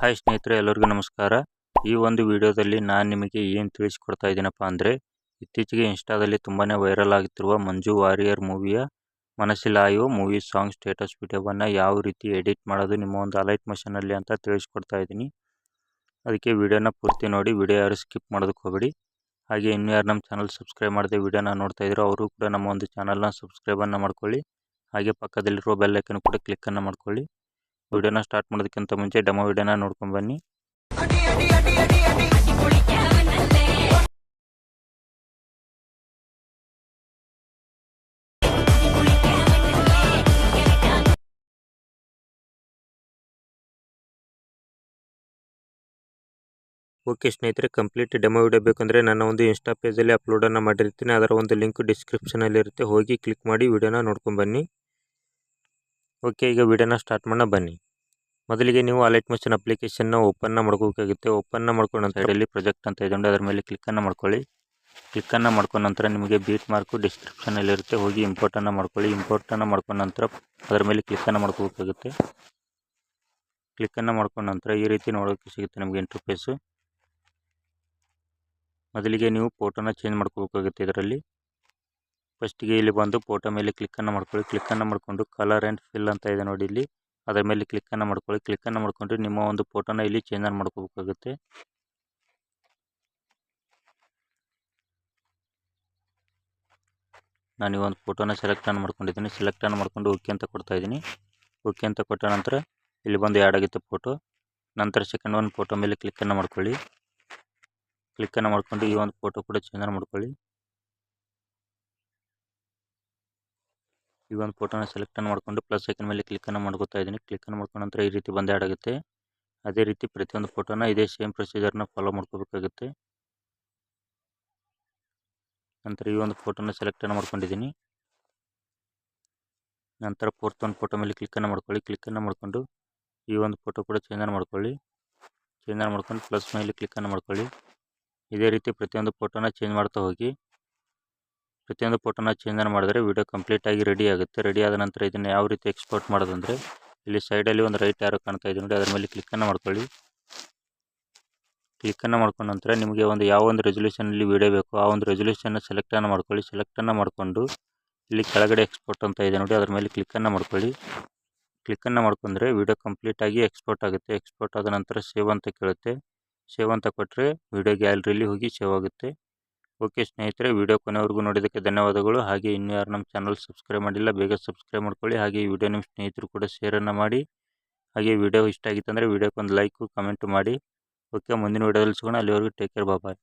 Hi ಸ್ನೇಹಿತರೆ, ಎಲ್ಲರಿಗೂ ನಮಸ್ಕಾರ. ಈ ಒಂದು ವಿಡಿಯೋದಲ್ಲಿ ನಾನು ನಿಮಗೆ ಏನು ತಿಳಿಸಿಕೊಡ್ತಾ ಇದ್ದೀನಪ್ಪ ಅಂದರೆ, ಇತ್ತೀಚೆಗೆ ಇನ್ಸ್ಟಾದಲ್ಲಿ ತುಂಬಾ ವೈರಲ್ ಆಗುತ್ತಿರುವ ಮಂಜು ವಾರಿಯರ್ ಮೂವಿಯ ಮನಸ್ಸಿಲಾಯೋ ಮೂವಿ ಸಾಂಗ್ ಸ್ಟೇಟಸ್ ವಿಡಿಯೋವನ್ನು ಯಾವ ರೀತಿ ಎಡಿಟ್ ಮಾಡೋದು ನಿಮ್ಮ ಒಂದು ಅಲೈಟ್ ಮೋಷನಲ್ಲಿ ಅಂತ ತಿಳಿಸ್ಕೊಡ್ತಾ ಇದ್ದೀನಿ. ಅದಕ್ಕೆ ವಿಡಿಯೋನ ಪೂರ್ತಿ ನೋಡಿ, ವಿಡಿಯೋ ಯಾರು ಸ್ಕಿಪ್ ಮಾಡೋದಕ್ಕೆ ಹೋಗಬೇಡಿ. ಹಾಗೆ ಇನ್ನೂ ಯಾರು ನಮ್ಮ ಚಾನಲ್ ಸಬ್ಸ್ಕ್ರೈಬ್ ಮಾಡದೆ ವಿಡಿಯೋನ ನೋಡ್ತಾ ಇದ್ದೀರೋ ಅವರು ಕೂಡ ನಮ್ಮ ಒಂದು ಚಾನಲ್ನ ಸಬ್ಸ್ಕ್ರೈಬನ್ನು ಮಾಡ್ಕೊಳ್ಳಿ. ಹಾಗೆ ಪಕ್ಕದಲ್ಲಿರುವ ಬೆಲ್ ಐಕನ್ ಕೂಡ ಕ್ಲಿಕ್ಕನ್ನು ಮಾಡ್ಕೊಳ್ಳಿ. ವಿಡಿಯೋನ ಸ್ಟಾರ್ಟ್ ಮಾಡೋದಕ್ಕಿಂತ ಮುಂಚೆ ಡೆಮೋ ವಿಡಿಯೋನ ನೋಡ್ಕೊಂಡು ಬನ್ನಿ. ಓಕೆ ಸ್ನೇಹಿತರೆ, ಕಂಪ್ಲೀಟ್ ಡೆಮೋ ವಿಡಿಯೋ ಬೇಕಂದರೆ ನನ್ನ ಒಂದು ಇನ್ಸ್ಟಾ ಪೇಜಲ್ಲಿ ಅಪ್ಲೋಡನ್ನು ಮಾಡಿರ್ತೀನಿ. ಅದರ ಒಂದು ಲಿಂಕ್ ಡಿಸ್ಕ್ರಿಪ್ಷನಲ್ಲಿ ಇರುತ್ತೆ, ಹೋಗಿ ಕ್ಲಿಕ್ ಮಾಡಿ ವಿಡಿಯೋನ ನೋಡ್ಕೊಂಡು ಬನ್ನಿ. ಓಕೆ, ಈಗ ವಿಡಿಯೋನ ಸ್ಟಾರ್ಟ್ ಮಾಡೋಣ ಬನ್ನಿ. ಮೊದಲಿಗೆ ನೀವು ಅಲೈಟ್ ಮೋಷನ್ ಅಪ್ಲಿಕೇಶನ್ನ ಓಪನ್ನ ಮಾಡ್ಕೋಬೇಕಾಗುತ್ತೆ. ಓಪನ್ನ ಮಾಡ್ಕೊಂಡು ಸೈಡಲ್ಲಿ ಪ್ರೊಜೆಕ್ಟ್ ಅಂತ ಇದೆ, ಅದರ ಮೇಲೆ ಕ್ಲಿಕ್ಕನ್ನು ಮಾಡ್ಕೊಳ್ಳಿ. ಕ್ಲಿಕ್ಕನ್ನು ಮಾಡ್ಕೊಂಡ ನಂತರ ನಿಮಗೆ ಬೀಟ್ ಮಾರ್ಕು ಡಿಸ್ಕ್ರಿಪ್ಷನಲ್ಲಿ ಇರುತ್ತೆ, ಹೋಗಿ ಇಂಪೋರ್ಟನ್ನು ಮಾಡ್ಕೊಳ್ಳಿ. ಇಂಪೋರ್ಟನ್ನು ಮಾಡ್ಕೊಂಡ ನಂತರ ಅದರ ಮೇಲೆ ಕ್ಲಿಕ್ಕನ್ನು ಮಾಡ್ಕೋಬೇಕಾಗುತ್ತೆ. ಕ್ಲಿಕ್ಕನ್ನು ಮಾಡ್ಕೊಂಡ ನಂತರ ಈ ರೀತಿ ನೋಡೋಕ್ಕೆ ಸಿಗುತ್ತೆ ನಮಗೆ ಇಂಟರ್ಫೇಸು. ಮೊದಲಿಗೆ ನೀವು ಫೋಟೋನ ಚೇಂಜ್ ಮಾಡ್ಕೋಬೇಕಾಗುತ್ತೆ. ಇದರಲ್ಲಿ ಫಸ್ಟಿಗೆ ಇಲ್ಲಿ ಬಂದು ಫೋಟೋ ಮೇಲೆ ಕ್ಲಿಕ್ಕನ್ನು ಮಾಡ್ಕೊಳ್ಳಿ. ಕ್ಲಿಕ್ಕನ್ನು ಮಾಡಿಕೊಂಡು ಕಲರ್ ಆ್ಯಂಡ್ ಫಿಲ್ ಅಂತ ಇದೆ ನೋಡಿ, ಇಲ್ಲಿ ಅದರ ಮೇಲೆ ಕ್ಲಿಕ್ಕನ್ನು ಮಾಡ್ಕೊಳ್ಳಿ. ಕ್ಲಿಕ್ಕನ್ನು ಮಾಡಿಕೊಂಡು ನಿಮ್ಮ ಒಂದು ಫೋಟೋನ ಇಲ್ಲಿ ಚೇಂಜ್ ಮಾಡ್ಕೋಬೇಕಾಗುತ್ತೆ. ನಾನು ಈ ಒಂದು ಫೋಟೋನ ಸೆಲೆಕ್ಟನ್ನು ಮಾಡ್ಕೊಂಡಿದ್ದೀನಿ. ಸೆಲೆಕ್ಟನ್ನು ಮಾಡ್ಕೊಂಡು ಓಕೆ ಅಂತ ಕೊಡ್ತಾ ಇದ್ದೀನಿ. ಓಕೆ ಅಂತ ಕೊಟ್ಟ ನಂತರ ಇಲ್ಲಿ ಬಂದು ಆ್ಯಡ್ ಆಗಿತ್ತು ಫೋಟೋ. ನಂತರ ಸೆಕೆಂಡ್ ಒಂದು ಫೋಟೋ ಮೇಲೆ ಕ್ಲಿಕ್ಕನ್ನು ಮಾಡ್ಕೊಳ್ಳಿ. ಕ್ಲಿಕ್ಕನ್ನು ಮಾಡ್ಕೊಂಡು ಈ ಒಂದು ಫೋಟೋ ಕೂಡ ಚೇಂಜ್ ಮಾಡ್ಕೊಳ್ಳಿ. ಈ ಒಂದು ಫೋಟೋನ ಸೆಲೆಕ್ಟನ್ನು ಮಾಡಿಕೊಂಡು ಪ್ಲಸ್ ಐಕನ್ ಮೇಲೆ ಕ್ಲಿಕ್ಕನ್ನು ಮಾಡ್ಕೊತಾ ಇದ್ದೀನಿ. ಕ್ಲಿಕ್ಕನ್ನು ಮಾಡ್ಕೊಂಡ ನಂತರ ಈ ರೀತಿ ಬಂದು ಆ್ಯಡ್ ಆಗುತ್ತೆ. ಅದೇ ರೀತಿ ಪ್ರತಿಯೊಂದು ಫೋಟೋನ ಇದೇ ಸೇಮ್ ಪ್ರೊಸೀಜರ್ನ ಫಾಲೋ ಮಾಡ್ಕೋಬೇಕಾಗುತ್ತೆ. ನಂತರ ಈ ಒಂದು ಫೋಟೋನ ಸೆಲೆಕ್ಟನ್ನು ಮಾಡ್ಕೊಂಡಿದ್ದೀನಿ. ನಂತರ ಫೋರ್ತ್ ಒಂದು ಫೋಟೋ ಮೇಲೆ ಕ್ಲಿಕ್ಕನ್ನು ಮಾಡ್ಕೊಳ್ಳಿ. ಕ್ಲಿಕ್ಕನ್ನು ಮಾಡಿಕೊಂಡು ಈ ಒಂದು ಫೋಟೋ ಕೂಡ ಚೇಂಜ್ ಮಾಡ್ಕೊಳ್ಳಿ. ಚೇಂಜ್ ಮಾಡ್ಕೊಂಡು ಪ್ಲಸ್ ಮೇಲೆ ಕ್ಲಿಕ್ಕನ್ನು ಮಾಡ್ಕೊಳ್ಳಿ. ಇದೇ ರೀತಿ ಪ್ರತಿಯೊಂದು ಫೋಟೋನ ಚೇಂಜ್ ಮಾಡ್ತಾ ಹೋಗಿ. ಪ್ರತಿಯೊಂದು ಫೋಟೋನ ಚೇಂಜ್ ಮಾಡಿದ್ರೆ ವಿಡಿಯೋ ಕಂಪ್ಲೀಟಾಗಿ ರೆಡಿ ಆಗುತ್ತೆ. ರೆಡಿ ಆದ ನಂತರ ಇದನ್ನು ಯಾವ ರೀತಿ ಎಕ್ಸ್ಪೋರ್ಟ್ ಮಾಡೋದಂದರೆ, ಇಲ್ಲಿ ಸೈಡಲ್ಲಿ ಒಂದು ರೈಟ್ ಯಾರೋ ಕಾಣ್ತಾ ಇದೆ ನೋಡಿ, ಅದರ ಮೇಲೆ ಕ್ಲಿಕ್ಕನ್ನು ಮಾಡ್ಕೊಳ್ಳಿ. ಕ್ಲಿಕ್ಕನ್ನು ಮಾಡ್ಕೊಂಡ ನಂತರ ನಿಮಗೆ ಒಂದು ಯಾವ ಒಂದು ರೆಸೊಲ್ಯೂಷನಲ್ಲಿ ವಿಡಿಯೋ ಬೇಕು ಆ ಒಂದು ರೆಸೊಲ್ಯೂಷನ್ನ ಸೆಲೆಕ್ಟನ್ನು ಮಾಡ್ಕೊಳ್ಳಿ. ಸೆಲೆಕ್ಟನ್ನು ಮಾಡಿಕೊಂಡು ಇಲ್ಲಿ ಕೆಳಗಡೆ ಎಕ್ಸ್ಪೋರ್ಟ್ ಅಂತ ಇದೆ ನೋಡಿ, ಅದರ ಮೇಲೆ ಕ್ಲಿಕ್ಕನ್ನು ಮಾಡ್ಕೊಳ್ಳಿ. ಕ್ಲಿಕ್ಕನ್ನು ಮಾಡ್ಕೊಂಡ್ರೆ ವಿಡಿಯೋ ಕಂಪ್ಲೀಟಾಗಿ ಎಕ್ಸ್ಪೋರ್ಟ್ ಆಗುತ್ತೆ. ಎಕ್ಸ್ಪೋರ್ಟ್ ಆದ ನಂತರ ಸೇವ್ ಅಂತ ಕೇಳುತ್ತೆ. ಸೇವ್ ಅಂತ ಕೊಟ್ಟರೆ ವಿಡಿಯೋ ಗ್ಯಾಲರಿಯಲ್ಲಿ ಹೋಗಿ ಸೇವ್ ಆಗುತ್ತೆ. ಓಕೆ ಸ್ನೇಹಿತರೆ, ವಿಡಿಯೋ ಕೊನೆವರೆಗೂ ನೋಡಿದ್ದಕ್ಕೆ ಧನ್ಯವಾದಗಳು. ಹಾಗೆ ಇನ್ನೂ ಯಾರು ನಮ್ಮ ಚಾನಲ್ ಸಬ್ಸ್ಕ್ರೈಬ್ ಮಾಡಿಲ್ಲ ಬೇಗ ಸಬ್ಸ್ಕ್ರೈಬ್ ಮಾಡ್ಕೊಳ್ಳಿ. ಹಾಗೆ ಈ ವಿಡಿಯೋ ನಿಮ್ಮ ಸ್ನೇಹಿತರು ಕೂಡ ಶೇರನ್ನು ಮಾಡಿ. ಹಾಗೆ ವಿಡಿಯೋ ಇಷ್ಟ ಆಗಿತ್ತು ಅಂದರೆ ವಿಡಿಯೋಕ್ಕೆ ಒಂದು ಲೈಕು ಕಮೆಂಟ್ ಮಾಡಿ. ಓಕೆ, ಮುಂದಿನ ವಿಡಿಯೋದಲ್ಲಿ ಸಿಗೋಣ. ಅಲ್ಲಿವರೆಗೂ ಟೇಕ್ ಕೇರ್, ಬಾಯ್.